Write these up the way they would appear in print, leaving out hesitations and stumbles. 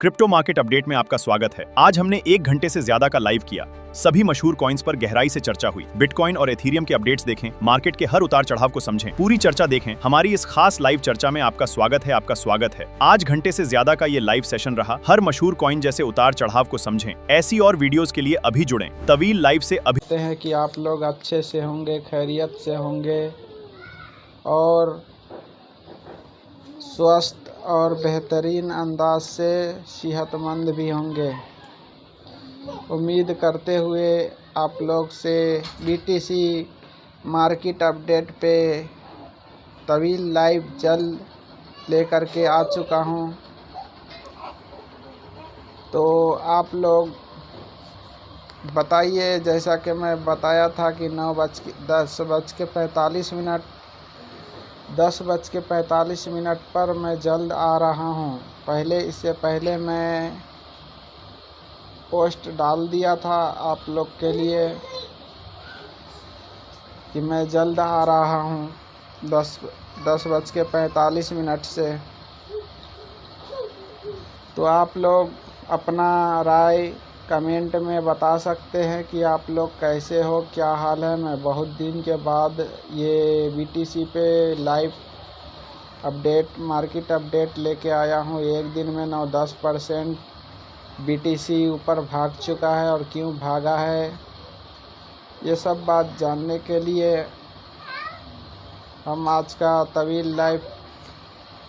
Crypto market update में आपका स्वागत है। आज हमने 1 घंटे से ज्यादा का लाइव किया। सभी मशहूर कॉइन्स पर गहराई से चर्चा हुई। बिटकॉइन और एथीरियम के अपडेट्स देखें, मार्केट के हर उतार चढ़ाव को समझें, पूरी चर्चा देखें। हमारी इस खास लाइव चर्चा में आपका स्वागत है। आज घंटे से ज्यादा का ये लाइव सेशन रहा। हर मशहूर कॉइन जैसे उतार चढ़ाव को समझें। ऐसी और वीडियोस के लिए अभी जुड़ें। तवील लाइव से अभी हैं कि आप लोग अच्छे से होंगे, खैरियत से होंगे और स्वस्थ और बेहतरीन अंदाज से सेहतमंद भी होंगे। उम्मीद करते हुए आप लोग से बीटीसी मार्केट अपडेट पे तवील लाइव जल्द लेकर के आ चुका हूँ। तो आप लोग बताइए, जैसा कि मैं बताया था कि 10:45 पर मैं जल्द आ रहा हूँ। इससे पहले मैं पोस्ट डाल दिया था आप लोग के लिए कि मैं जल्द आ रहा हूँ 10:45 से। तो आप लोग अपना राय कमेंट में बता सकते हैं कि आप लोग कैसे हो, क्या हाल है। मैं बहुत दिन के बाद ये बीटीसी पे लाइव अपडेट, मार्केट अपडेट लेके आया हूँ। एक दिन में 9-10% बीटीसी ऊपर भाग चुका है और क्यों भागा है, ये सब बात जानने के लिए हम आज का तवील लाइव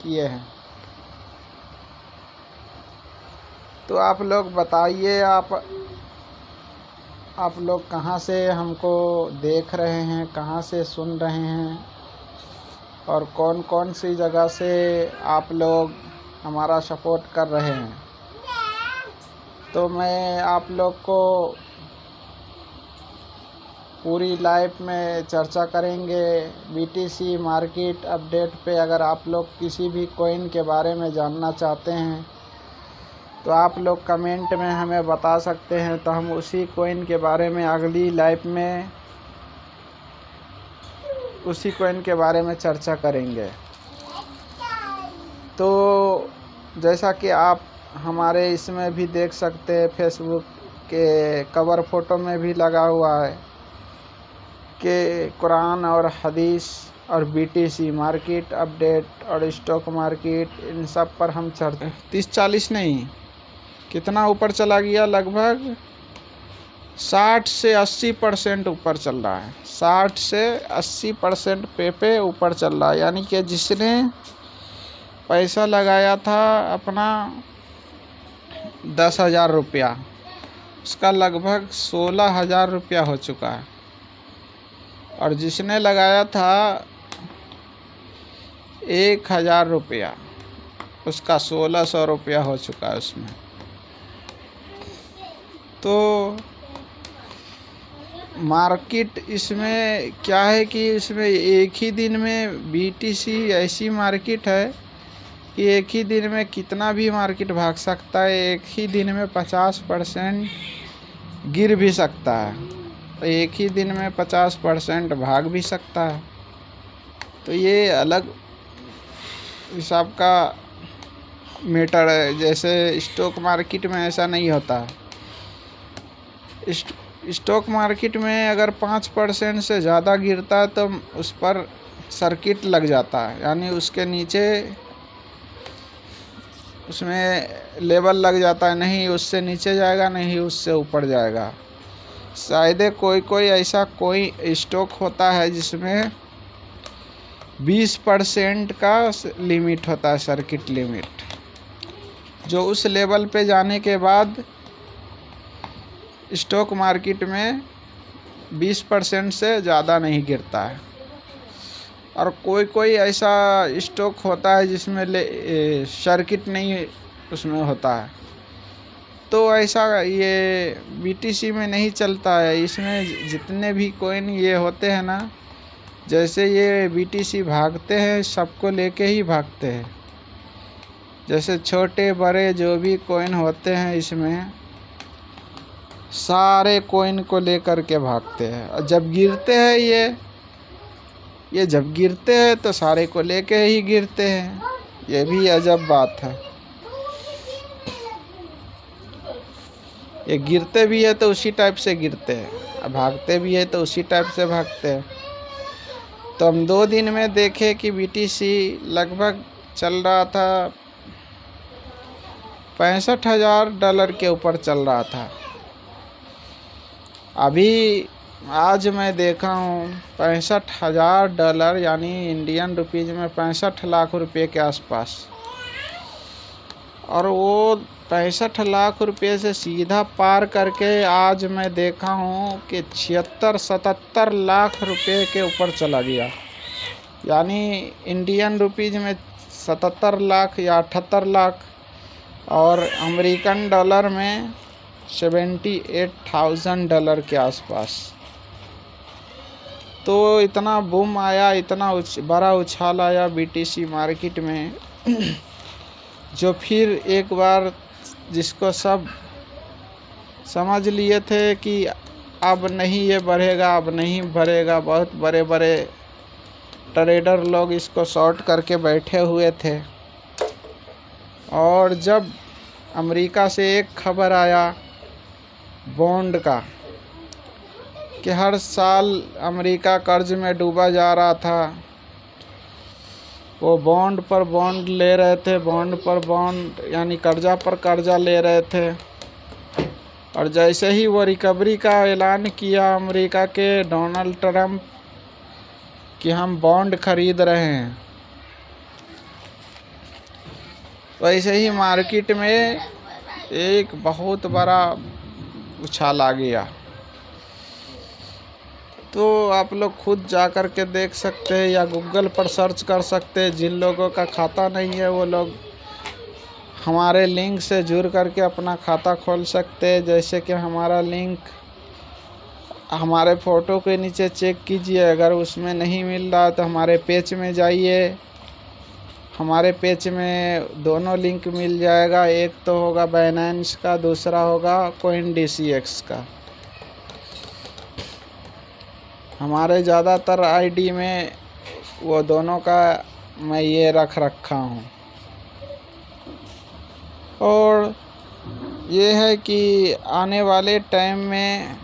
किए हैं। तो आप लोग बताइए, आप लोग कहाँ से हमको देख रहे हैं, कहाँ से सुन रहे हैं और कौन कौन सी जगह से आप लोग हमारा सपोर्ट कर रहे हैं। तो मैं आप लोग को पूरी लाइव में चर्चा करेंगे बीटीसी मार्केट अपडेट पे। अगर आप लोग किसी भी कॉइन के बारे में जानना चाहते हैं तो आप लोग कमेंट में हमें बता सकते हैं, तो हम उसी कॉइन के बारे में अगली लाइव में उसी कॉइन के बारे में चर्चा करेंगे। तो जैसा कि आप हमारे इसमें भी देख सकते हैं, फेसबुक के कवर फोटो में भी लगा हुआ है कि कुरान और हदीस और बीटीसी मार्केट अपडेट और स्टॉक मार्केट, इन सब पर हम चर्चा 30-40 नहीं, कितना ऊपर चला गया, लगभग 60 से 80% ऊपर चल रहा है। 60 से 80% पे ऊपर चल रहा है। यानी कि जिसने पैसा लगाया था अपना 10,000 रुपया, उसका लगभग 16,000 रुपया हो चुका है। और जिसने लगाया था 1,000 रुपया, उसका 1,600 रुपया हो चुका है उसमें। तो मार्केट इसमें क्या है कि इसमें एक ही दिन में बीटीसी ऐसी मार्केट है कि एक ही दिन में कितना भी मार्केट भाग सकता है। एक ही दिन में 50% गिर भी सकता है, एक ही दिन में 50% भाग भी सकता है। तो ये अलग हिसाब का मैटर है। जैसे स्टॉक मार्केट में ऐसा नहीं होता है। स्टॉक मार्केट में अगर 5% से ज़्यादा गिरता है तो उस पर सर्किट लग जाता है, यानी उसके नीचे उसमें लेवल लग जाता है, नहीं उससे नीचे जाएगा, नहीं उससे ऊपर जाएगा। शायद कोई ऐसा कोई स्टॉक होता है जिसमें 20% का लिमिट होता है, सर्किट लिमिट, जो उस लेवल पे जाने के बाद स्टॉक मार्केट में 20% से ज़्यादा नहीं गिरता है। और कोई ऐसा स्टॉक होता है जिसमें सर्किट नहीं उसमें होता है। तो ऐसा ये बीटीसी में नहीं चलता है। इसमें जितने भी कॉइन ये होते हैं ना, जैसे ये बीटीसी भागते हैं, सबको लेके ही भागते हैं। जैसे छोटे बड़े जो भी कॉइन होते हैं, इसमें सारे कॉइन को लेकर के भागते हैं। और जब गिरते हैं ये जब गिरते हैं तो सारे को लेके ही गिरते हैं। ये भी अजब बात है। ये गिरते भी है तो उसी टाइप से गिरते हैं, और भागते भी है तो उसी टाइप से भागते हैं। तो हम 2 दिन में देखे कि BTC लगभग चल रहा था $65,000 के ऊपर चल रहा था। अभी आज मैं देखा हूँ $65,000 यानी इंडियन रुपीज़ में 65 लाख रुपए के आसपास। और वो 65 लाख रुपए से सीधा पार करके आज मैं देखा हूँ कि 76-77 लाख रुपए के ऊपर चला गया। यानी इंडियन रुपीज़ में 77 लाख या 78 लाख और अमेरिकन डॉलर में $78,000 के आसपास। तो इतना बूम आया, इतना बड़ा उछाल आया BTC मार्केट में जो फिर एक बार जिसको सब समझ लिए थे कि अब नहीं ये बढ़ेगा, अब नहीं बढ़ेगा, बहुत बड़े बड़े ट्रेडर लोग इसको शॉर्ट करके बैठे हुए थे। और जब अमेरिका से एक खबर आया बॉन्ड का कि हर साल अमेरिका कर्ज में डूबा जा रहा था, वो बॉन्ड पर बॉन्ड ले रहे थे, बॉन्ड पर बॉन्ड यानी कर्जा पर कर्जा ले रहे थे। और जैसे ही वो रिकवरी का ऐलान किया अमेरिका के डोनाल्ड ट्रंप कि हम बॉन्ड खरीद रहे हैं, वैसे ही मार्केट में एक बहुत बड़ा उछाल आ गया। तो आप लोग खुद जा कर के देख सकते हैं या गूगल पर सर्च कर सकते हैं। जिन लोगों का खाता नहीं है वो लोग हमारे लिंक से जुड़ करके अपना खाता खोल सकते हैं। जैसे कि हमारा लिंक हमारे फ़ोटो के नीचे चेक कीजिए, अगर उसमें नहीं मिल रहा तो हमारे पेज में जाइए। हमारे पेज में दोनों लिंक मिल जाएगा, एक तो होगा बाइनेंस का, दूसरा होगा CoinDCX का। हमारे ज़्यादातर आईडी में वो दोनों का मैं ये रखा हूँ। और ये है कि आने वाले टाइम में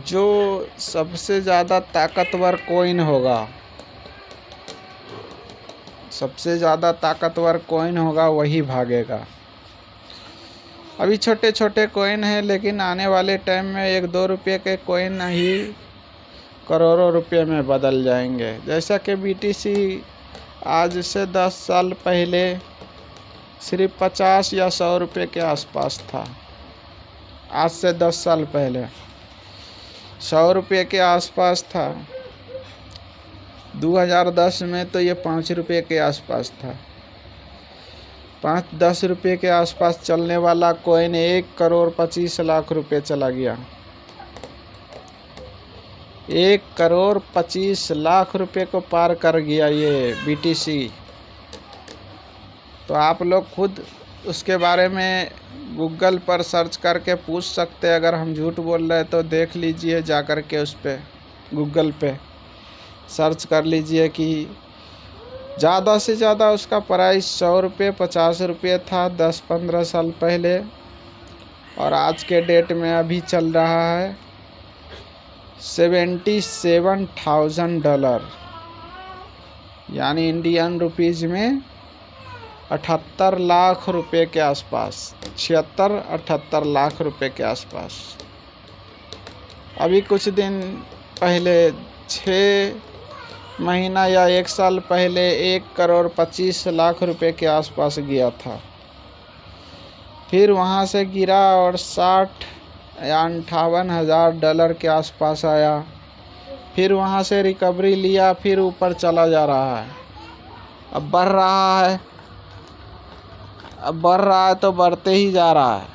जो सबसे ज़्यादा ताकतवर कॉइन होगा, सबसे ज़्यादा ताकतवर कॉइन होगा वही भागेगा। अभी छोटे छोटे कॉइन हैं, लेकिन आने वाले टाइम में 1-2 रुपये के कॉइन ही करोड़ों रुपये में बदल जाएंगे। जैसा कि BTC आज से 10 साल पहले सिर्फ 50 या 100 रुपये के आसपास था। आज से 10 साल पहले 100 रुपये के आसपास था। 2010 में तो ये 5 रुपये के आसपास था। 5-10 रुपये के आसपास चलने वाला कॉइन 1,25,00,000 रुपये चला गया। 1,25,00,000 रुपये को पार कर गया ये BTC। तो आप लोग खुद उसके बारे में गूगल पर सर्च करके पूछ सकते हैं। अगर हम झूठ बोल रहे हैं तो देख लीजिए, जा कर के उस पर गूगल पे सर्च कर लीजिए कि ज़्यादा से ज़्यादा उसका प्राइस 100 रुपये 50 रुपये था 10-15 साल पहले, और आज के डेट में अभी चल रहा है $77,000 यानी इंडियन रुपीज़ में 78 लाख रुपए के आसपास, 76-78 लाख रुपए के आसपास। अभी कुछ दिन पहले 6 महीना या 1 साल पहले 1,25,00,000 रुपए के आसपास गया था। फिर वहाँ से गिरा और $60,000 या $58,000 के आसपास आया। फिर वहाँ से रिकवरी लिया, फिर ऊपर चला जा रहा है। अब बढ़ रहा है, अब बढ़ रहा है तो बढ़ते ही जा रहा है।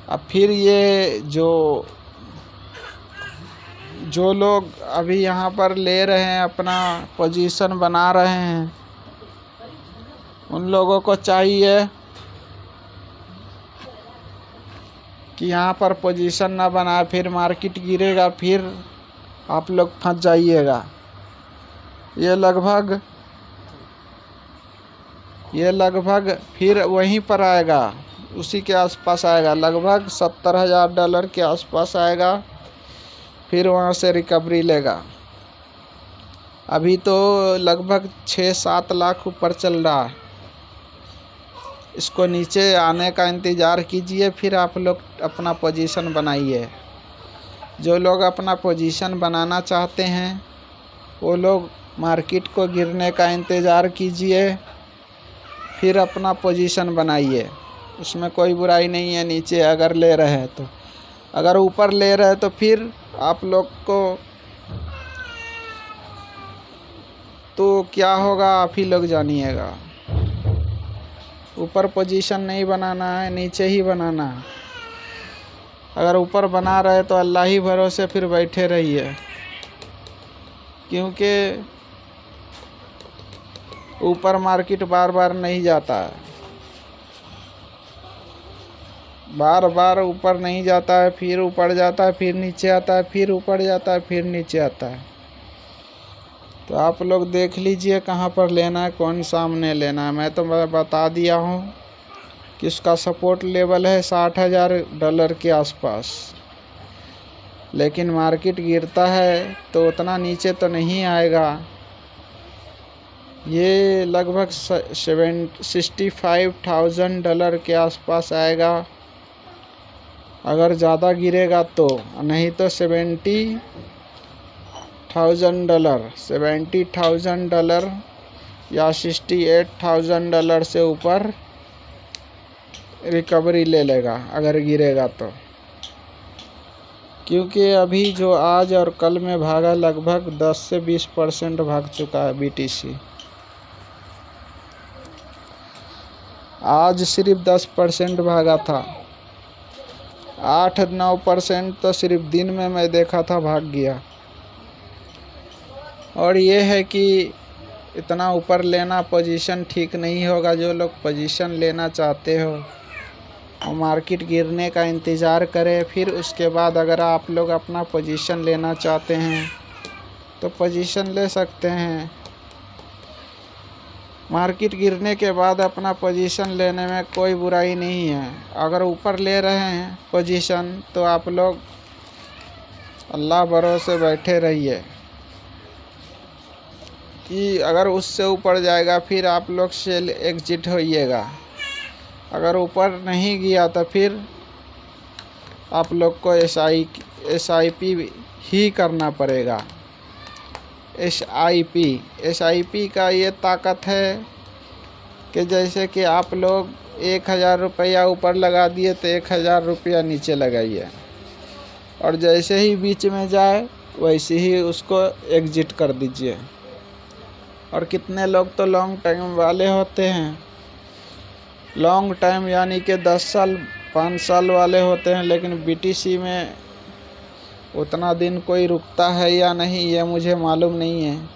अब फिर ये जो लोग अभी यहाँ पर ले रहे हैं, अपना पोजीशन बना रहे हैं, उन लोगों को चाहिए कि यहाँ पर पोजीशन ना बनाए, फिर मार्केट गिरेगा, फिर आप लोग फंस जाइएगा। ये लगभग ये लगभग फिर वहीं पर आएगा, उसी के आसपास आएगा, लगभग $70,000 के आसपास आएगा। फिर वहाँ से रिकवरी लेगा। अभी तो लगभग 6-7 लाख ऊपर चल रहा है। इसको नीचे आने का इंतज़ार कीजिए, फिर आप लोग अपना पोजीशन बनाइए। जो लोग अपना पोजीशन बनाना चाहते हैं वो लोग मार्केट को गिरने का इंतज़ार कीजिए, फिर अपना पोजीशन बनाइए। उसमें कोई बुराई नहीं है नीचे अगर ले रहे हैं तो। अगर ऊपर ले रहे हैं तो फिर आप लोग को तो क्या होगा आप ही लोग जानिएगा। ऊपर पोजीशन नहीं बनाना है, नीचे ही बनाना है। अगर ऊपर बना रहे तो अल्लाह ही भरोसे फिर बैठे रहिए, क्योंकि ऊपर मार्केट बार बार नहीं जाता है, बार बार ऊपर नहीं जाता है, फिर ऊपर जाता है, फिर नीचे आता है, फिर ऊपर जाता है, फिर नीचे आता है। तो आप लोग देख लीजिए कहाँ पर लेना है, कौन सामने लेना है। मैं तो बता दिया हूँ कि उसका सपोर्ट लेवल है $60,000 के आसपास, लेकिन मार्केट गिरता है तो उतना नीचे तो नहीं आएगा। ये लगभग $65,000 के आसपास आएगा अगर ज़्यादा गिरेगा तो, नहीं तो $70,000 या $68,000 से ऊपर रिकवरी ले लेगा अगर गिरेगा तो। क्योंकि अभी जो आज और कल में भागा लगभग 10 से 20% भाग चुका है BTC। आज सिर्फ 10% भागा था, 8-9% तो सिर्फ दिन में मैं देखा था भाग गया। और ये है कि इतना ऊपर लेना पोजीशन ठीक नहीं होगा। जो लोग पोजीशन लेना चाहते हो वो मार्केट गिरने का इंतज़ार करें, फिर उसके बाद अगर आप लोग अपना पोजीशन लेना चाहते हैं तो पोजीशन ले सकते हैं। मार्केट गिरने के बाद अपना पोजीशन लेने में कोई बुराई नहीं है। अगर ऊपर ले रहे हैं पोजीशन तो आप लोग अल्लाह भरोसे बैठे रहिए कि अगर उससे ऊपर जाएगा फिर आप लोग सेल एग्जिट होइएगा। अगर ऊपर नहीं गया तो फिर आप लोग को SIP ही करना पड़ेगा। SIP का ये ताकत है कि जैसे कि आप लोग 1,000 रुपया ऊपर लगा दिए तो 1,000 रुपया नीचे लगाइए, और जैसे ही बीच में जाए वैसे ही उसको एग्जिट कर दीजिए। और कितने लोग तो लॉन्ग टाइम वाले होते हैं, लॉन्ग टाइम यानी कि 10 साल 5 साल वाले होते हैं, लेकिन BTC में उतना दिन कोई रुकता है या नहीं ये मुझे मालूम नहीं है।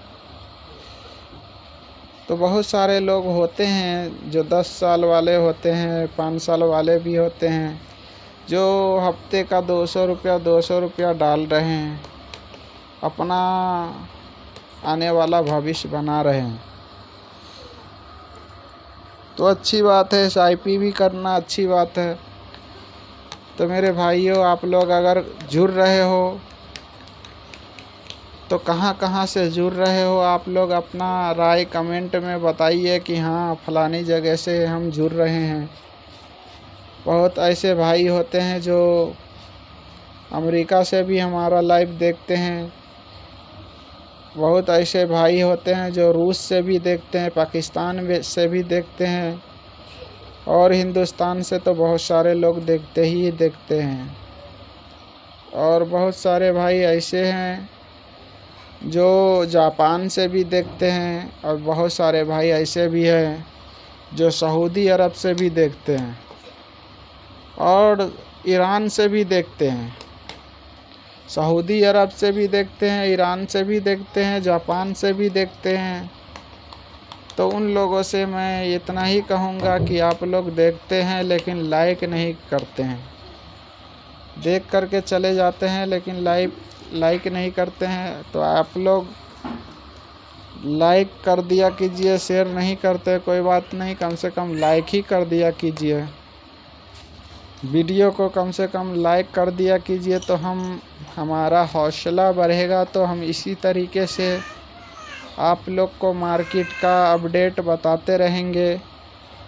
तो बहुत सारे लोग होते हैं जो 10 साल वाले होते हैं, 5 साल वाले भी होते हैं, जो हफ्ते का 200 रुपया डाल रहे हैं, अपना आने वाला भविष्य बना रहे हैं। तो अच्छी बात है, SIP भी करना अच्छी बात है। तो मेरे भाइयों, आप लोग अगर जुड़ रहे हो तो कहाँ से जुड़ रहे हो आप लोग अपना राय कमेंट में बताइए कि हाँ फलानी जगह से हम जुड़ रहे हैं। बहुत ऐसे भाई होते हैं जो अमेरिका से भी हमारा लाइव देखते हैं, बहुत ऐसे भाई होते हैं जो रूस से भी देखते हैं, पाकिस्तान से भी देखते हैं, और हिंदुस्तान से तो बहुत सारे लोग देखते हैं। और बहुत सारे भाई ऐसे हैं जो जापान से भी देखते हैं, और बहुत सारे भाई ऐसे भी हैं जो सऊदी अरब से भी देखते हैं, और ईरान से भी देखते हैं। सऊदी अरब से भी देखते हैं, ईरान से भी देखते हैं, जापान से भी देखते हैं। तो उन लोगों से मैं इतना ही कहूँगा कि आप लोग देखते हैं लेकिन लाइक नहीं करते हैं, देख करके चले जाते हैं लेकिन लाइक नहीं करते हैं। तो आप लोग लाइक कर दिया कीजिए, शेयर नहीं करते कोई बात नहीं, कम से कम लाइक ही कर दिया कीजिए। वीडियो को कम से कम लाइक कर दिया कीजिए तो हमारा हौसला बढ़ेगा, तो हम इसी तरीके से आप लोग को मार्केट का अपडेट बताते रहेंगे।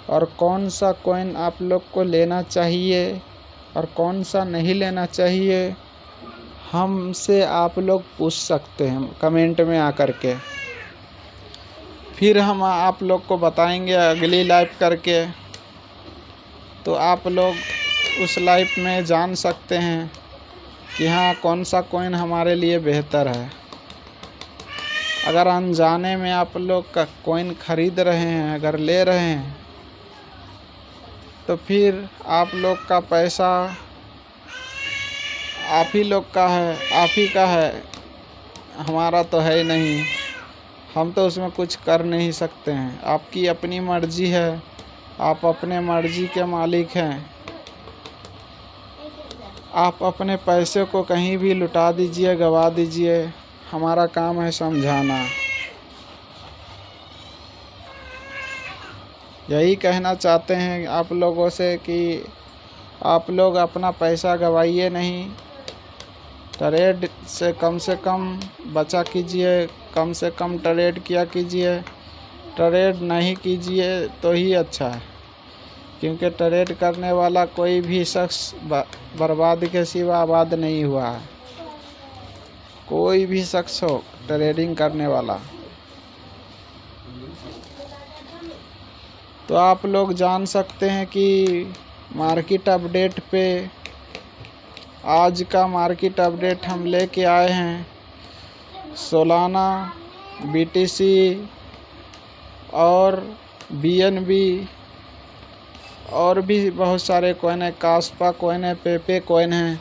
और कौन सा कॉइन आप लोग को लेना चाहिए और कौन सा नहीं लेना चाहिए, हमसे आप लोग पूछ सकते हैं कमेंट में आकर के। फिर हम आप लोग को बताएंगे अगली लाइव करके, तो आप लोग उस लाइव में जान सकते हैं कि हाँ कौन सा कॉइन हमारे लिए बेहतर है। अगर अनजाने में आप लोग का कॉइन खरीद रहे हैं, अगर ले रहे हैं, तो फिर आप लोग का पैसा आप ही लोग का है, आप ही का है, हमारा तो है ही नहीं। हम तो उसमें कुछ कर नहीं सकते हैं। आपकी अपनी मर्जी है, आप अपने मर्जी के मालिक हैं। आप अपने पैसे को कहीं भी लुटा दीजिए, गवा दीजिए, हमारा काम है समझाना। यही कहना चाहते हैं आप लोगों से कि आप लोग अपना पैसा गवाइए नहीं, ट्रेड से कम बचा कीजिए, कम से कम ट्रेड किया कीजिए। ट्रेड नहीं कीजिए तो ही अच्छा है, क्योंकि ट्रेड करने वाला कोई भी शख्स बर्बाद के सिवा आबाद नहीं हुआ है। कोई भी शख्स हो ट्रेडिंग करने वाला, तो आप लोग जान सकते हैं कि मार्केट अपडेट पे आज का मार्केट अपडेट हम लेके आए हैं। सोलाना, BTC और BNB और भी बहुत सारे कॉइन है। कास्पा कॉइन है, पेपे कॉइन है,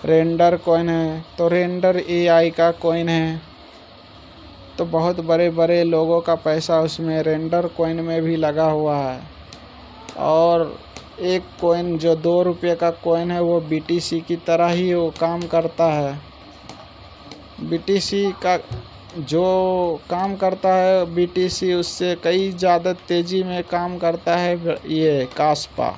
रेंडर कॉइन है, तो रेंडर AI का कॉइन है। तो बहुत बड़े बड़े लोगों का पैसा उसमें रेंडर कॉइन में भी लगा हुआ है। और एक कॉइन जो 2 रुपये का कॉइन है वो BTC की तरह ही वो काम करता है। BTC का जो काम करता है BTC उससे कई ज़्यादा तेज़ी में काम करता है ये कास्पा।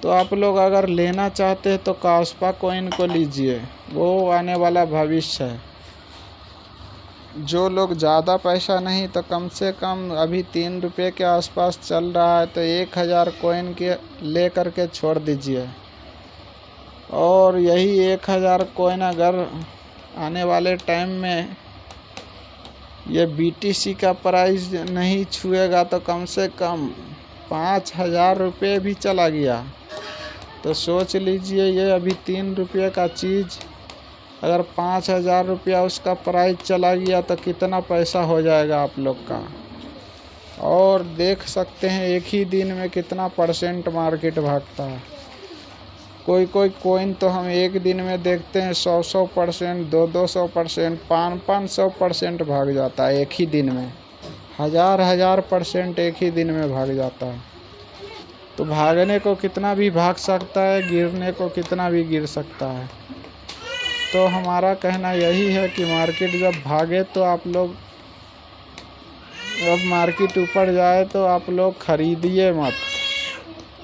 तो आप लोग अगर लेना चाहते हैं तो कास्पा कॉइन को लीजिए, वो आने वाला भविष्य है। जो लोग ज़्यादा पैसा नहीं तो कम से कम अभी 3 रुपये के आसपास चल रहा है, तो 1000 कॉइन के ले कर के छोड़ दीजिए। और यही 1000 कॉइन अगर आने वाले टाइम में ये BTC का प्राइस नहीं छुएगा तो कम से कम 5000 रुपये भी चला गया, तो सोच लीजिए ये अभी 3 रुपये का चीज़ अगर 5000 रुपया उसका प्राइस चला गया तो कितना पैसा हो जाएगा आप लोग का। और देख सकते हैं एक ही दिन में कितना % मार्केट भागता है। कोई कॉइन तो हम एक दिन में देखते हैं 100% 200%, 500% भाग जाता है एक ही दिन में। हजार % एक ही दिन में भाग जाता है। तो भागने को कितना भी भाग सकता है, गिरने को कितना भी गिर सकता है। तो हमारा कहना यही है कि मार्केट जब भागे तो आप लोग, जब मार्केट ऊपर जाए तो आप लोग खरीदिए मत,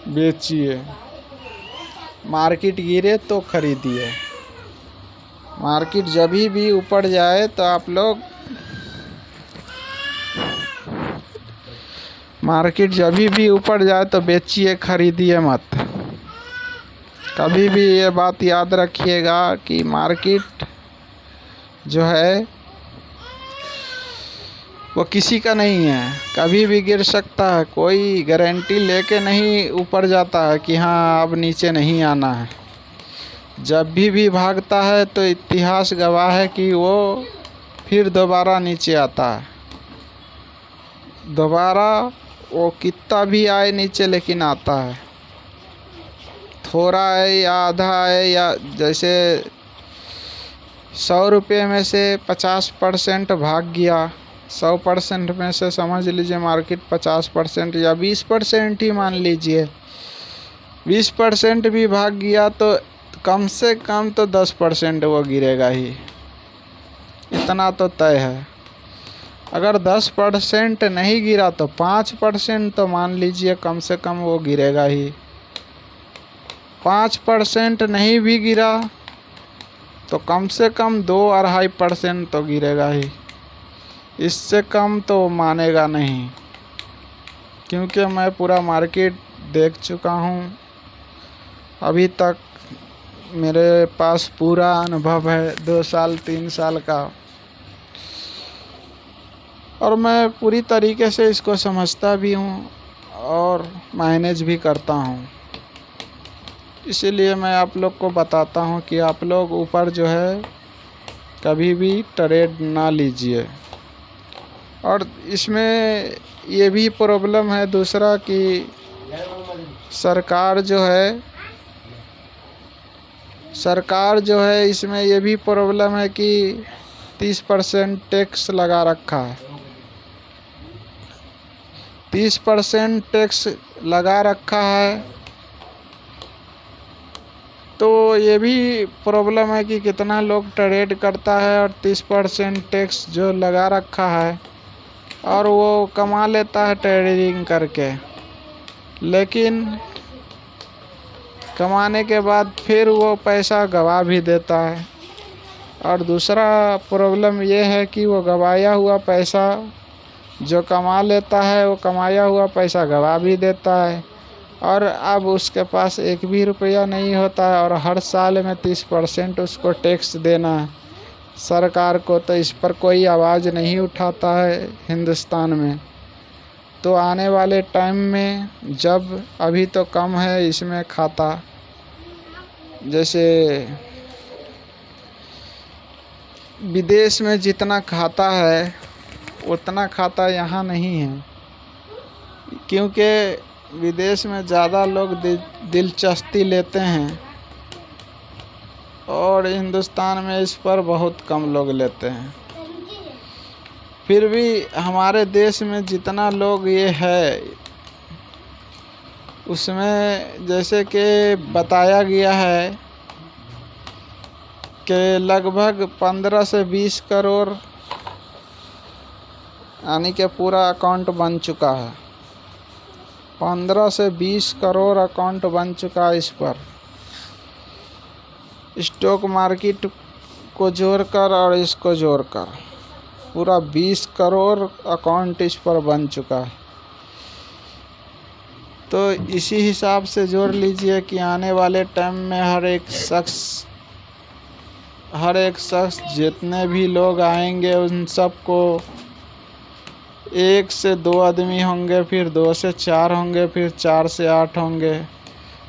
बेचिए। मार्केट गिरे तो खरीदिए। मार्केट जब भी ऊपर जाए तो आप लोग, मार्केट जब भी ऊपर जाए तो बेचिए, खरीदिए मत। कभी भी ये बात याद रखिएगा कि मार्केट जो है वो किसी का नहीं है, कभी भी गिर सकता है। कोई गारंटी लेके नहीं ऊपर जाता है कि हाँ अब नीचे नहीं आना है। जब भी भागता है तो इतिहास गवाह है कि वो फिर दोबारा नीचे आता है। दोबारा वो कितना भी आए नीचे लेकिन आता है। थोड़ा है या आधा है, या जैसे 100 रुपये में से 50% भाग गया, 100% में से समझ लीजिए मार्केट 50% या 20% ही मान लीजिए, 20% भी भाग गया तो कम से कम तो 10% वो गिरेगा ही, इतना तो तय है। अगर 10% नहीं गिरा तो 5% तो मान लीजिए कम से कम वो गिरेगा ही। 5% नहीं भी गिरा तो कम से कम 2-2.5% तो गिरेगा ही। इससे कम तो मानेगा नहीं, क्योंकि मैं पूरा मार्केट देख चुका हूँ। अभी तक मेरे पास पूरा अनुभव है 2 साल 3 साल का, और मैं पूरी तरीके से इसको समझता भी हूँ और मैनेज भी करता हूँ। इसीलिए मैं आप लोग को बताता हूँ कि आप लोग ऊपर जो है कभी भी ट्रेड ना लीजिए। और इसमें ये भी प्रॉब्लम है दूसरा कि सरकार जो है इसमें ये भी प्रॉब्लम है कि 30% टैक्स लगा रखा है। 30% टैक्स लगा रखा है, तो ये भी प्रॉब्लम है कि कितना लोग ट्रेड करता है और 30% टैक्स जो लगा रखा है और वो कमा लेता है ट्रेडिंग करके, लेकिन कमाने के बाद फिर वो पैसा गवा भी देता है। और दूसरा प्रॉब्लम ये है कि वो गवाया हुआ पैसा जो कमा लेता है वो कमाया हुआ पैसा गवा भी देता है, और अब उसके पास एक भी रुपया नहीं होता है, और हर साल में 30% उसको टैक्स देना है सरकार को। तो इस पर कोई आवाज़ नहीं उठाता है हिंदुस्तान में। तो आने वाले टाइम में, जब अभी तो कम है इसमें खाता, जैसे विदेश में जितना खाता है उतना खाता यहाँ नहीं है, क्योंकि विदेश में ज़्यादा लोग दिलचस्पी लेते हैं और हिंदुस्तान में इस पर बहुत कम लोग लेते हैं। फिर भी हमारे देश में जितना लोग ये है उसमें जैसे कि बताया गया है कि लगभग 15 से 20 करोड़ यानी कि पूरा अकाउंट बन चुका है। 15 से 20 करोड़ अकाउंट बन चुका है। इस पर स्टॉक मार्केट को जोड़कर और इसको जोड़कर पूरा 20 करोड़ अकाउंट इस पर बन चुका है। तो इसी हिसाब से जोड़ लीजिए कि आने वाले टाइम में हर एक शख्स जितने भी लोग आएंगे उन सबको 1 से 2 आदमी होंगे, फिर 2 से 4 होंगे, फिर 4 से 8 होंगे।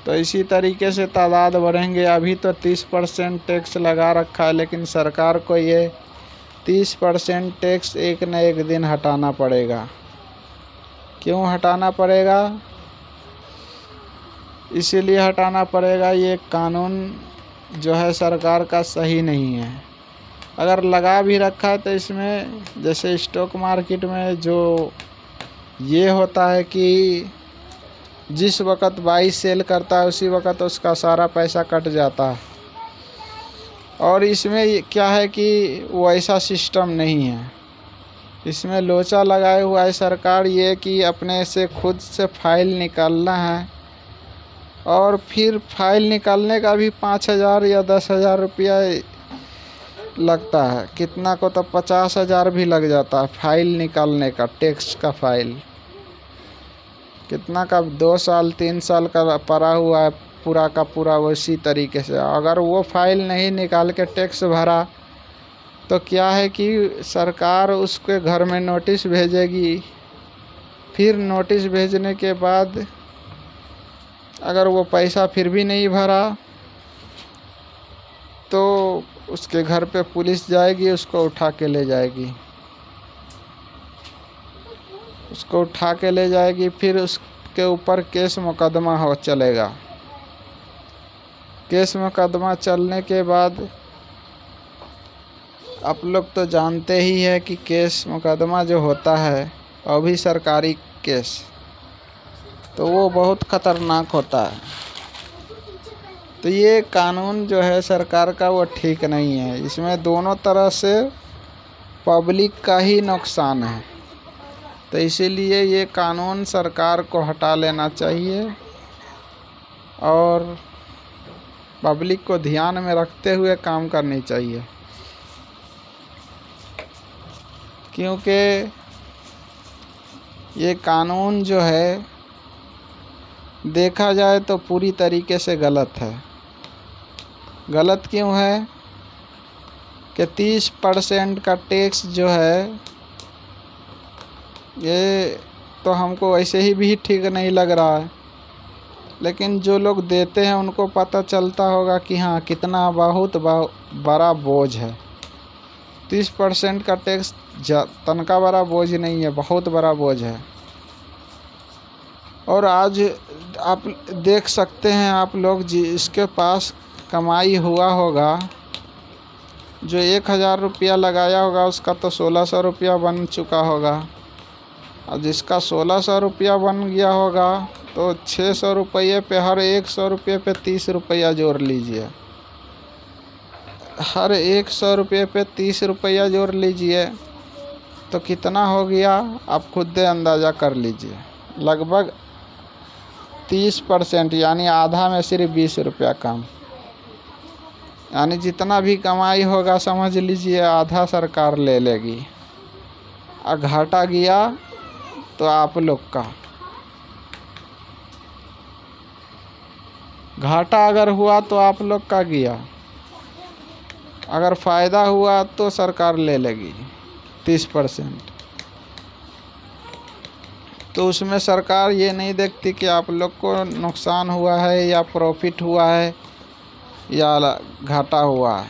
तो इसी तरीके से तादाद बढ़ेंगे। अभी तो 30% टैक्स लगा रखा है, लेकिन सरकार को ये 30% टैक्स एक न एक दिन हटाना पड़ेगा। क्यों हटाना पड़ेगा? इसीलिए हटाना पड़ेगा, ये कानून जो है सरकार का सही नहीं है। अगर लगा भी रखा है तो इसमें जैसे स्टॉक मार्केट में जो ये होता है कि जिस वक़्त बाई सेल करता है उसी वक़्त उसका सारा पैसा कट जाता है, और इसमें क्या है कि वैसा सिस्टम नहीं है। इसमें लोचा लगाए हुआ है सरकार ये कि अपने से खुद से फाइल निकालना है, और फिर फाइल निकालने का भी 5,000 या 10,000 रुपया लगता है। कितना को तो 50,000 भी लग जाता है फाइल निकालने का, टैक्स का फाइल। कितना का 2 साल 3 साल का पड़ा हुआ है पूरा का पूरा उसी तरीके से। अगर वो फाइल नहीं निकाल के टैक्स भरा तो क्या है कि सरकार उसके घर में नोटिस भेजेगी। फिर नोटिस भेजने के बाद अगर वो पैसा फिर भी नहीं भरा तो उसके घर पे पुलिस जाएगी, उसको उठा के ले जाएगी। फिर उसके ऊपर केस मुकदमा चलेगा। केस मुकदमा चलने के बाद आप लोग तो जानते ही है कि केस मुकदमा जो होता है वो भी सरकारी केस, तो वो बहुत ख़तरनाक होता है। तो ये कानून जो है सरकार का वो ठीक नहीं है। इसमें दोनों तरह से पब्लिक का ही नुकसान है। तो इसीलिए ये कानून सरकार को हटा लेना चाहिए और पब्लिक को ध्यान में रखते हुए काम करनी चाहिए, क्योंकि ये कानून जो है देखा जाए तो पूरी तरीके से गलत है। गलत क्यों है कि 30% का टैक्स जो है ये तो हमको वैसे ही भी ठीक नहीं लग रहा है, लेकिन जो लोग देते हैं उनको पता चलता होगा कि हाँ कितना बहुत बड़ा बोझ है। 30% का टैक्स तनका बड़ा बोझ नहीं है, बहुत बड़ा बोझ है। और आज आप देख सकते हैं, आप लोग जिसके पास कमाई हुआ होगा, जो 1000 रुपया लगाया होगा उसका तो 1600 रुपया बन चुका होगा, और जिसका 1600 रुपया बन गया होगा तो 600 रुपये पे, हर 100 रुपये पे 30 रुपया जोड़ लीजिए। हर 100 रुपये पे 30 रुपया जोड़ लीजिए तो कितना हो गया आप खुद अंदाज़ा कर लीजिए। लगभग 30%, यानी आधा में सिर्फ 20 रुपया कम। यानी जितना भी कमाई होगा समझ लीजिए आधा सरकार ले लेगी, और घाटा गया तो आप लोग का। घाटा अगर हुआ तो आप लोग का गया, अगर फ़ायदा हुआ तो सरकार ले लेगी 30%। तो उसमें सरकार ये नहीं देखती कि आप लोग को नुकसान हुआ है या प्रॉफिट हुआ है या घाटा हुआ है।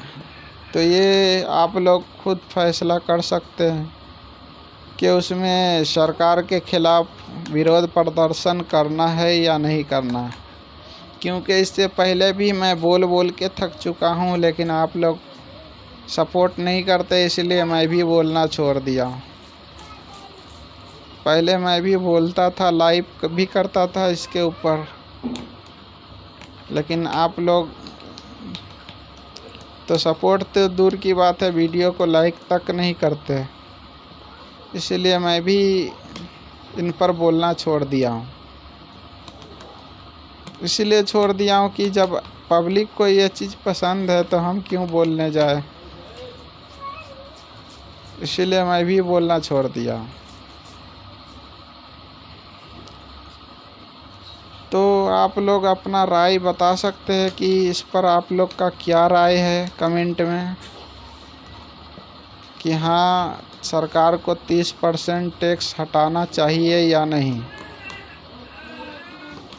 तो ये आप लोग खुद फैसला कर सकते हैं कि उसमें सरकार के खिलाफ़ विरोध प्रदर्शन करना है या नहीं करना है। क्योंकि इससे पहले भी मैं बोल के थक चुका हूँ, लेकिन आप लोग सपोर्ट नहीं करते, इसलिए मैं भी बोलना छोड़ दिया हूँ। पहले मैं भी बोलता था, लाइव भी करता था इसके ऊपर, लेकिन आप लोग तो सपोर्ट तो दूर की बात है, वीडियो को लाइक तक नहीं करते। इसलिए मैं भी इन पर बोलना छोड़ दिया हूँ। इसलिए छोड़ दिया हूँ कि जब पब्लिक को ये चीज़ पसंद है तो हम क्यों बोलने जाए। इसलिए मैं भी बोलना छोड़ दिया हूँ। तो आप लोग अपना राय बता सकते हैं कि इस पर आप लोग का क्या राय है कमेंट में, कि हाँ सरकार को 30% टैक्स हटाना चाहिए या नहीं।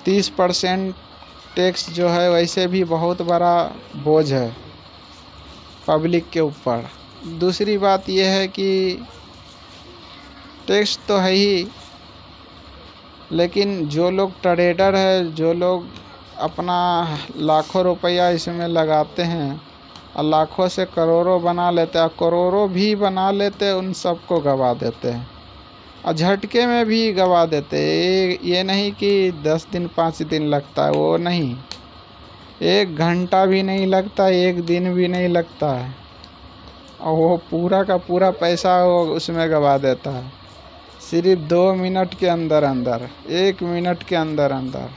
30% टैक्स जो है वैसे भी बहुत बड़ा बोझ है पब्लिक के ऊपर। दूसरी बात यह है कि टैक्स तो है ही, लेकिन जो लोग ट्रेडर है, जो लोग अपना लाखों रुपया इसमें लगाते हैं और लाखों से करोड़ों बना लेते हैं, करोड़ों भी बना लेते हैं, उन सबको गवा देते हैं और झटके में भी गवा देते हैं। ये नहीं कि 10 दिन 5 दिन लगता है, वो नहीं, 1 घंटा भी नहीं लगता, 1 दिन भी नहीं लगता है, और वो पूरा का पूरा पैसा वो उसमें गवा देता है सिर्फ 2 मिनट के अंदर अंदर, 1 मिनट के अंदर अंदर।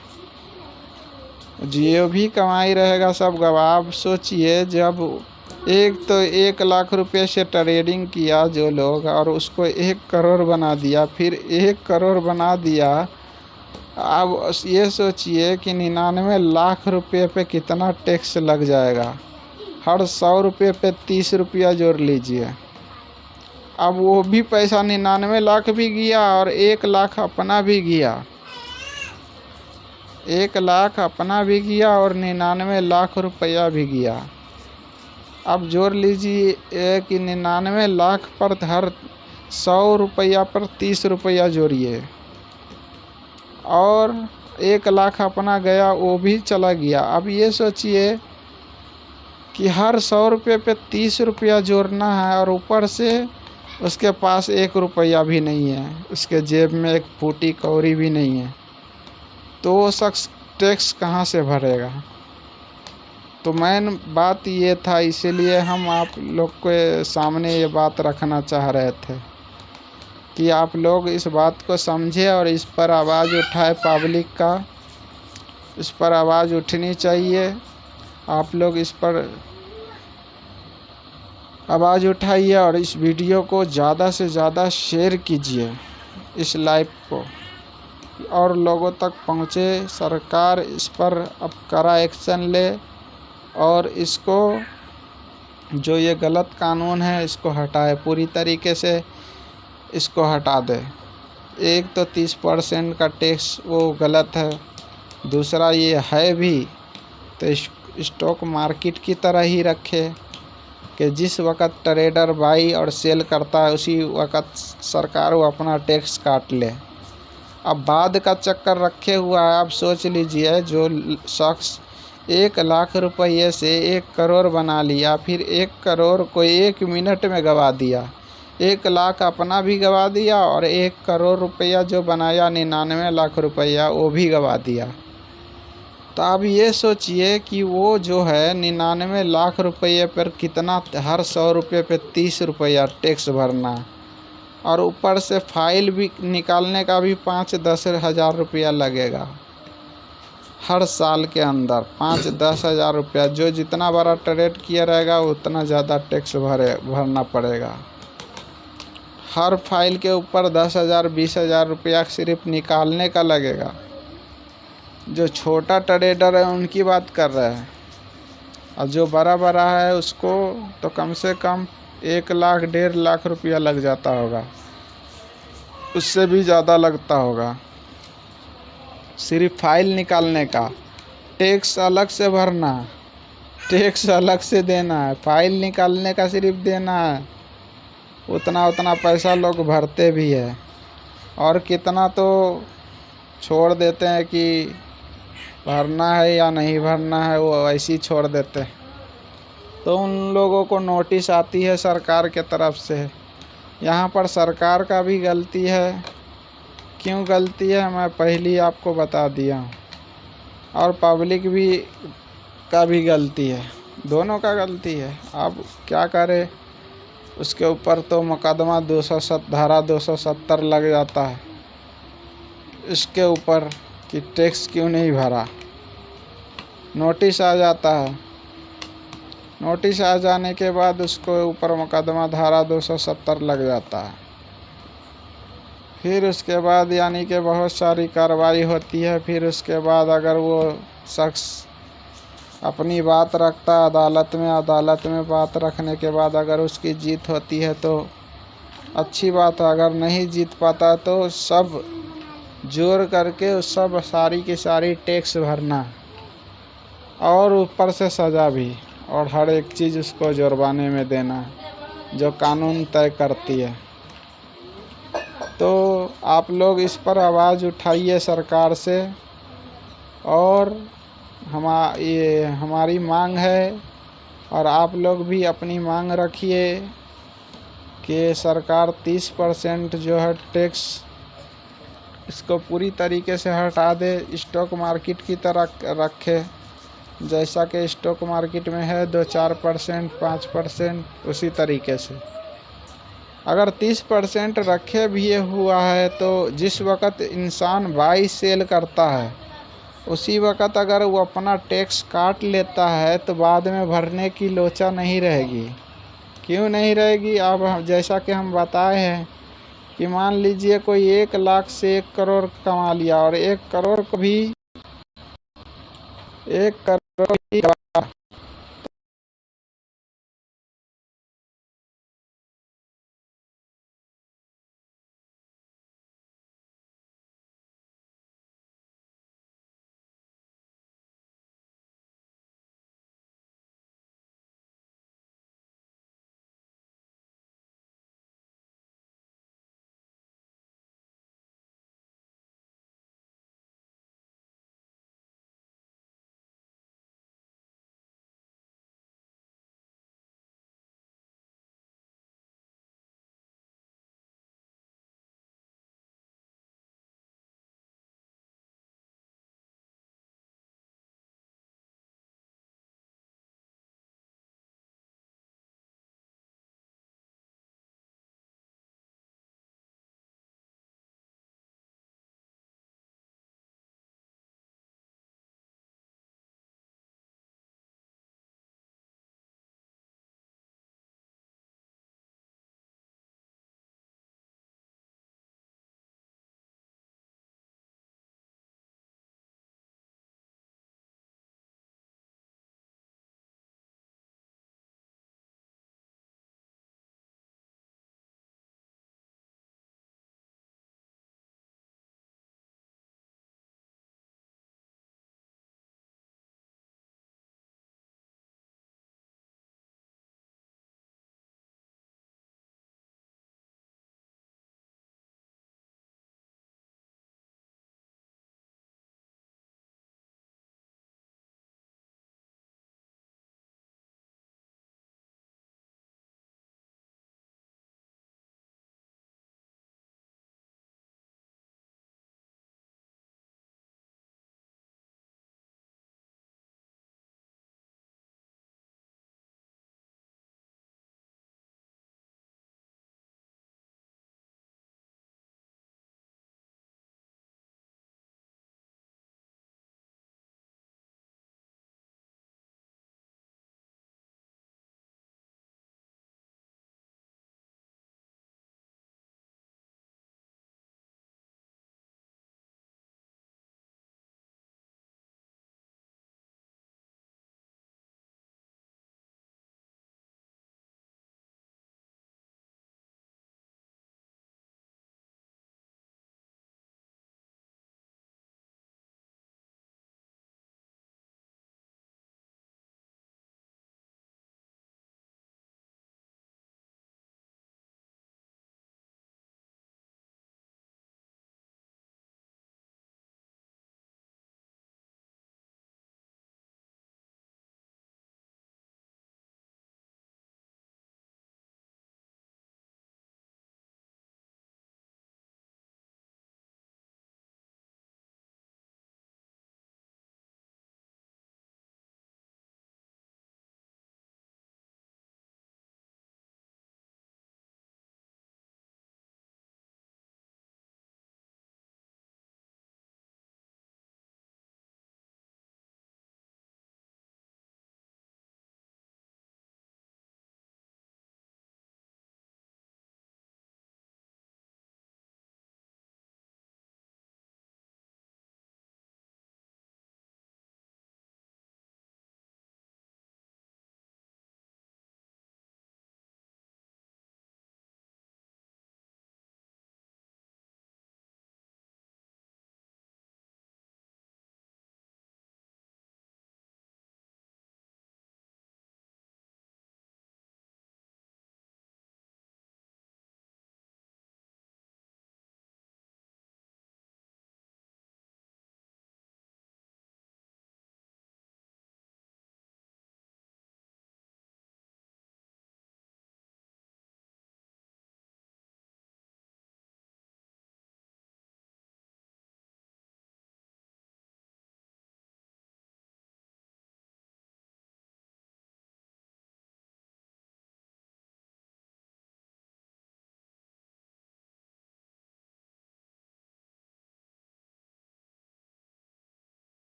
जो भी कमाई रहेगा सब गवा। आप सोचिए, जब एक तो 1 लाख रुपए से ट्रेडिंग किया जो लोग, और उसको 1 करोड़ बना दिया, फिर 1 करोड़ बना दिया। अब ये सोचिए कि 99 लाख रुपए पे कितना टैक्स लग जाएगा। हर 100 रुपये पे 30 रुपया जोड़ लीजिए। अब वो भी पैसा 99 लाख भी गया और 1 लाख अपना भी गया। 1 लाख अपना भी गया और 99 लाख रुपया भी गया। अब जोड़ लीजिए कि 99 लाख पर हर 100 रुपया पर 30 रुपया जोड़िए, और 1 लाख अपना गया, वो भी चला गया। अब ये सोचिए कि हर 100 रुपये पे 30 रुपया जोड़ना है, और ऊपर से उसके पास 1 रुपया भी नहीं है, उसके जेब में 1 फूटी कौड़ी भी नहीं है, तो वो शख्स टैक्स कहाँ से भरेगा। तो मेन बात ये था, इसीलिए हम आप लोग के सामने ये बात रखना चाह रहे थे कि आप लोग इस बात को समझे और इस पर आवाज़ उठाए। पब्लिक का इस पर आवाज़ उठनी चाहिए। आप लोग इस पर आवाज़ उठाइए और इस वीडियो को ज़्यादा से ज़्यादा शेयर कीजिए, इस लाइव को, और लोगों तक पहुँचे। सरकार इस पर अब कड़ा एक्शन ले और इसको, जो ये गलत कानून है इसको हटाए, पूरी तरीके से इसको हटा दे। एक तो 30% का टैक्स वो गलत है, दूसरा ये है भी तो स्टॉक मार्केट की तरह ही रखे कि जिस वक़्त ट्रेडर बाई और सेल करता है उसी वक़्त सरकार वो अपना टैक्स काट ले। अब बाद का चक्कर रखे हुआ है। आप सोच लीजिए, जो शख्स 1 लाख रुपये से 1 करोड़ बना लिया, फिर 1 करोड़ को 1 मिनट में गवा दिया, 1 लाख अपना भी गवा दिया और 1 करोड़ रुपया जो बनाया 99 लाख रुपया वो भी गवा दिया। तो आप ये सोचिए कि वो जो है 99 लाख रुपये पर कितना, हर 100 रुपये पे 30 रुपया टैक्स भरना, और ऊपर से फाइल भी निकालने का भी 5-10 हज़ार रुपया लगेगा हर साल के अंदर। 5-10 हज़ार रुपया, जो जितना बड़ा ट्रेड किया रहेगा उतना ज़्यादा टैक्स भरना पड़ेगा। हर फाइल के ऊपर 10,000 20,000 रुपया सिर्फ निकालने का लगेगा। जो छोटा ट्रेडर है उनकी बात कर रहे हैं, और जो बड़ा बड़ा है उसको तो कम से कम 1 लाख 1.5 लाख रुपया लग जाता होगा, उससे भी ज़्यादा लगता होगा सिर्फ फाइल निकालने का। टैक्स अलग से भरना, टैक्स अलग से देना है, फाइल निकालने का सिर्फ देना है। उतना पैसा लोग भरते भी है, और कितना तो छोड़ देते हैं कि भरना है या नहीं भरना है, वो ऐसे ही छोड़ देते हैं। तो उन लोगों को नोटिस आती है सरकार के तरफ से। यहाँ पर सरकार का भी गलती है। क्यों गलती है मैं पहले ही आपको बता दिया हूँ, और पब्लिक भी का भी गलती है, दोनों का गलती है। अब क्या करें, उसके ऊपर तो मुकदमा धारा 270 लग जाता है इसके ऊपर कि टैक्स क्यों नहीं भरा। नोटिस आ जाता है, नोटिस आ जाने के बाद उसको ऊपर मुकदमा धारा 270 लग जाता है। फिर उसके बाद यानी कि बहुत सारी कार्रवाई होती है। फिर उसके बाद अगर वो शख्स अपनी बात रखता है अदालत में, अदालत में बात रखने के बाद अगर उसकी जीत होती है तो अच्छी बात है, अगर नहीं जीत पाता तो सब जोड़ करके उस सब सारी की सारी टैक्स भरना, और ऊपर से सज़ा भी, और हर एक चीज़ उसको जुर्माने में देना जो कानून तय करती है। तो आप लोग इस पर आवाज़ उठाइए सरकार से, और ये हमारी मांग है, और आप लोग भी अपनी मांग रखिए कि सरकार 30% जो है टैक्स इसको पूरी तरीके से हटा दे, स्टॉक मार्केट की तरह रखे। जैसा कि स्टॉक मार्केट में है 2-4%, 5%, उसी तरीके से अगर 30% रखे भी हुआ है तो जिस वक़्त इंसान बाई सेल करता है उसी वक़्त अगर वो अपना टैक्स काट लेता है तो बाद में भरने की लोचा नहीं रहेगी। क्यों नहीं रहेगी? अब जैसा कि हम बताए हैं कि मान लीजिए कोई 1 लाख से 1 करोड़ कमा लिया, और 1 करोड़ को भी 1 करोड़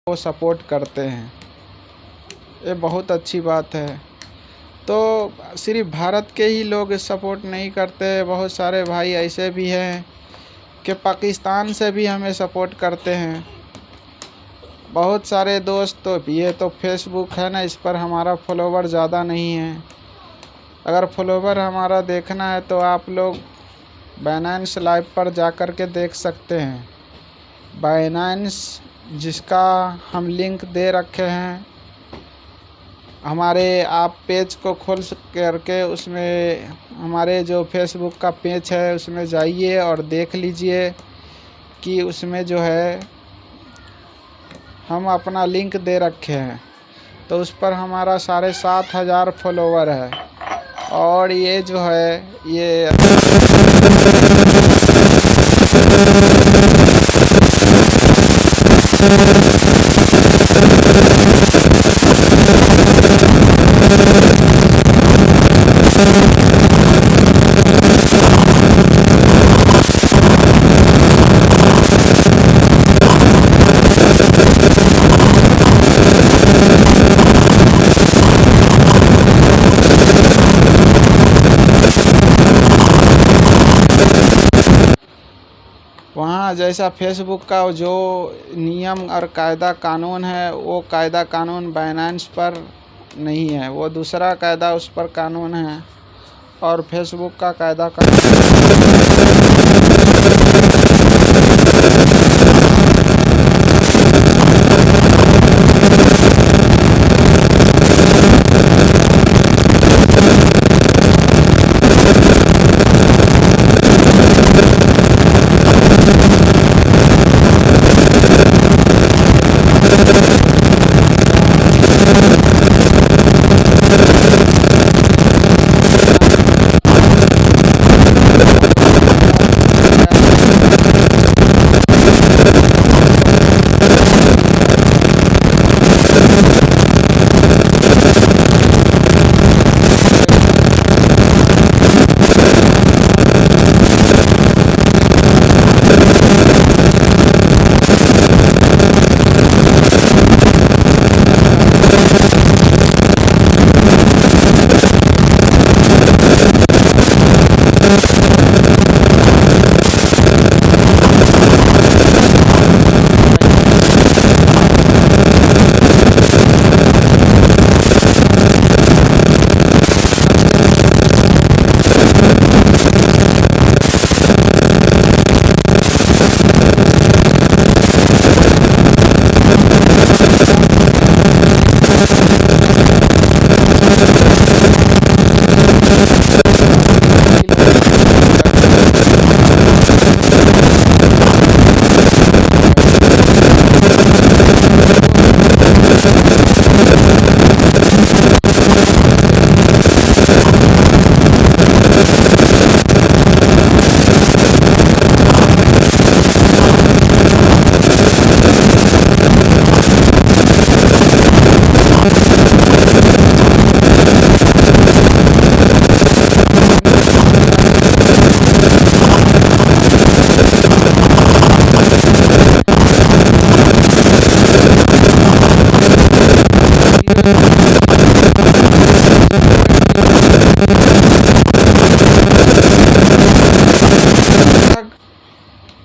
वो सपोर्ट करते हैं, ये बहुत अच्छी बात है। तो सिर्फ भारत के ही लोग सपोर्ट नहीं करते, बहुत सारे भाई ऐसे भी हैं कि पाकिस्तान से भी हमें सपोर्ट करते हैं। बहुत सारे दोस्त, तो ये तो फेसबुक है ना, इस पर हमारा फॉलोवर ज़्यादा नहीं है। अगर फॉलोवर हमारा देखना है तो आप लोग बाइनेंस लाइव पर जा कर के देख सकते हैं। बाइनेंस जिसका हम लिंक दे रखे हैं हमारे, आप पेज को खोल करके उसमें हमारे जो फेसबुक का पेज है उसमें जाइए और देख लीजिए कि उसमें जो है हम अपना लिंक दे रखे हैं। तो उस पर हमारा 7,500 फॉलोवर है। और ये जो है ये वहाँ जैसा फेसबुक का जो नियम और कायदा कानून है वो कायदा कानून बाइनेंस पर नहीं है, वो दूसरा कायदा उस पर कानून है। और फेसबुक का कायदा कानून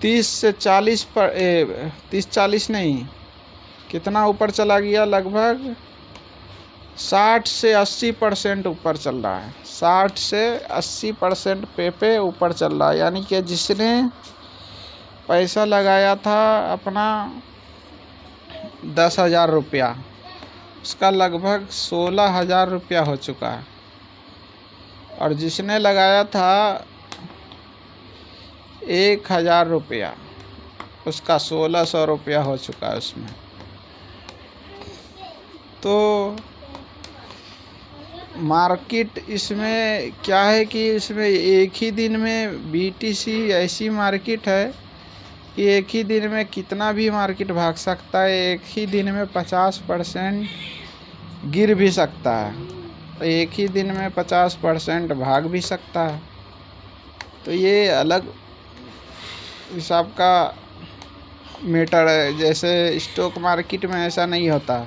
तीस से 40 पर 30-40 नहीं, कितना ऊपर चला गया, लगभग 60 से 80% ऊपर चल रहा है। 60 से 80% पे ऊपर चल रहा है। यानी कि जिसने पैसा लगाया था अपना 10,000 रुपया, उसका लगभग 16,000 रुपया हो चुका है। और जिसने लगाया था 1,000 रुपया, उसका 1,600 रुपया हो चुका है उसमें। तो मार्केट इसमें क्या है कि इसमें एक ही दिन में BTC ऐसी मार्केट है कि एक ही दिन में कितना भी मार्केट भाग सकता है। एक ही दिन में 50% गिर भी सकता है, एक ही दिन में 50% भाग भी सकता है। तो ये अलग हिसाब का मीटर है। जैसे स्टॉक मार्केट में ऐसा नहीं होता।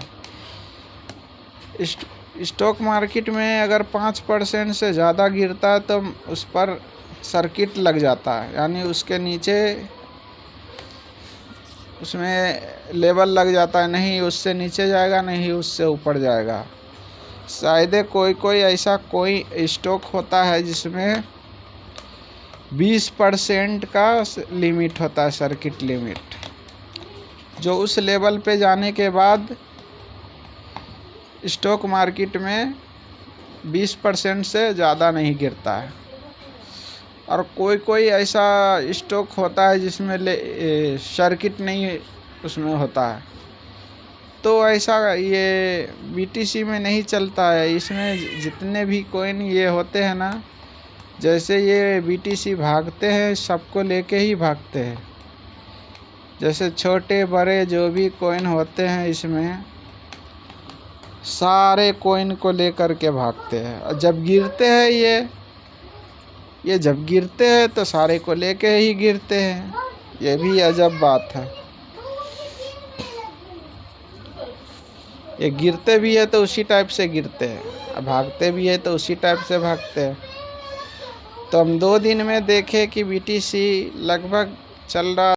स्टॉक मार्केट में अगर 5% से ज़्यादा गिरता है तो उस पर सर्किट लग जाता है, यानी उसके नीचे उसमें लेबल लग जाता है, नहीं उससे नीचे जाएगा, नहीं उससे ऊपर जाएगा। शायद कोई ऐसा कोई स्टॉक होता है जिसमें 20% का लिमिट होता है, सर्किट लिमिट, जो उस लेवल पे जाने के बाद स्टॉक मार्केट में 20% से ज़्यादा नहीं गिरता है। और कोई ऐसा स्टॉक होता है जिसमें सर्किट नहीं उसमें होता है, तो ऐसा ये BTC में नहीं चलता है। इसमें जितने भी कॉइन ये होते हैं ना, जैसे ये BTC भागते हैं सबको लेके ही भागते हैं। जैसे छोटे बड़े जो भी कॉइन होते हैं इसमें सारे कॉइन को लेकर के भागते हैं। और जब गिरते हैं ये जब गिरते हैं तो सारे को लेके ही गिरते हैं। ये भी अजब बात है। ये गिरते भी है तो उसी टाइप से गिरते हैं, भागते भी है तो उसी टाइप से भागते हैं। तो हम 2 दिन में देखे कि BTC लगभग चल रहा